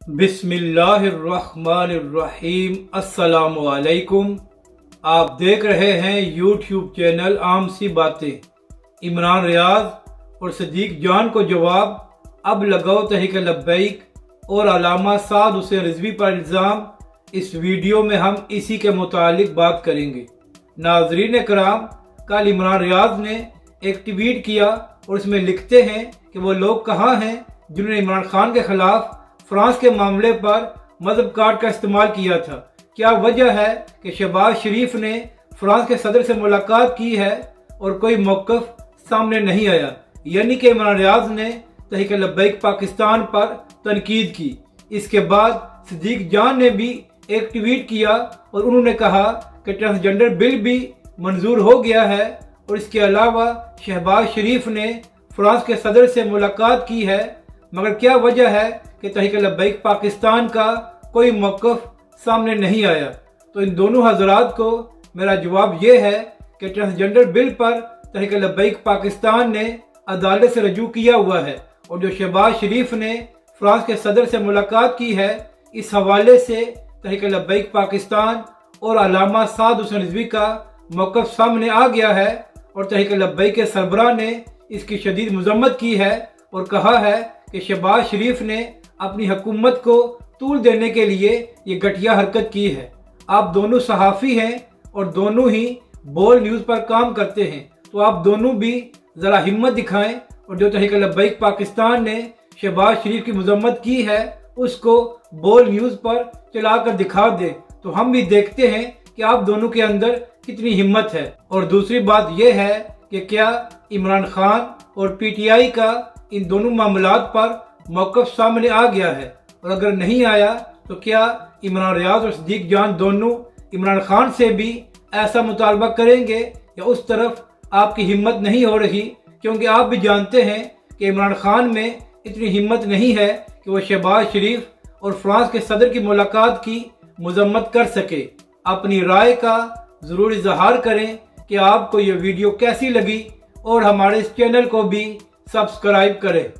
बिस्मिल्लाहिर्रहमानिर्रहीम। अस्सलाम वालेकुम। आप देख रहे हैं यूट्यूब चैनल आम सी बातें। इमरान रियाज और सदीक जान को जवाब, अब लगाओ तहरीक लब्बैक और अलामा साद हुसैन रिजवी पर इल्ज़ाम। इस वीडियो में हम इसी के मुतालिक बात करेंगे। नाज़रीन कराम, कल इमरान रियाज ने एक ट्वीट किया और इसमें लिखते हैं कि वो लोग कहाँ हैं जिन्होंने इमरान खान के खिलाफ फ्रांस के मामले पर मजहब कार्ड का इस्तेमाल किया था। क्या वजह है कि शहबाज शरीफ ने फ्रांस के सदर से मुलाकात की है और कोई मौक़िफ़ सामने नहीं आया, यानी कि इमरान रियाज ने तहरीक लब्बैक पाकिस्तान पर तनकीद की। इसके बाद सदीक जान ने भी एक ट्वीट किया और उन्होंने कहा कि ट्रांसजेंडर बिल भी मंजूर हो गया है और इसके अलावा शहबाज शरीफ ने फ्रांस के सदर से मुलाकात की है, मगर क्या वजह है कि तहरीक लब्बैक पाकिस्तान का कोई मौक़िफ़ सामने नहीं आया। तो इन दोनों हजरात को मेरा जवाब ये है कि ट्रांसजेंडर बिल पर तहरीक लब्बैक पाकिस्तान ने अदालत से रजू किया हुआ है और जो शहबाज शरीफ ने फ्रांस के सदर से मुलाकात की है, इस हवाले से तहरीक लब्बैक पाकिस्तान और अलामा साद हुसैन रिजवी का मौक़िफ़ सामने आ गया है और तहरीक लब्बैक के सरबराह ने इसकी शदीद मज़म्मत की है और कहा है कि शहबाज शरीफ ने अपनी हुकूमत को तूल देने के लिए ये घटिया हरकत की है। आप दोनों सहाफ़ी हैं और दोनों ही बोल न्यूज़ पर काम करते हैं, तो आप दोनों भी ज़रा हिम्मत दिखाएं और जो तहरीक लब्बैक पाकिस्तान ने शहबाज शरीफ की मज़म्मत की है उसको बोल न्यूज़ पर चलाकर दिखा दें, तो हम भी देखते हैं कि आप दोनों के अंदर कितनी हिम्मत है। और दूसरी बात यह है कि क्या इमरान खान और PTI का इन दोनों मामलात पर मौक़िफ़ सामने आ गया है, और अगर नहीं आया तो क्या इमरान रियाज और सदीक जान दोनों इमरान खान से भी ऐसा मुतालबा करेंगे, या उस तरफ आपकी हिम्मत नहीं हो रही? क्योंकि आप भी जानते हैं कि इमरान खान में इतनी हिम्मत नहीं है कि वो शहबाज शरीफ और फ्रांस के सदर की मुलाकात की मज़म्मत कर सके। अपनी राय का ज़रूर इज़हार करें कि आपको ये वीडियो कैसी लगी और हमारे इस चैनल को भी सब्सक्राइब करें।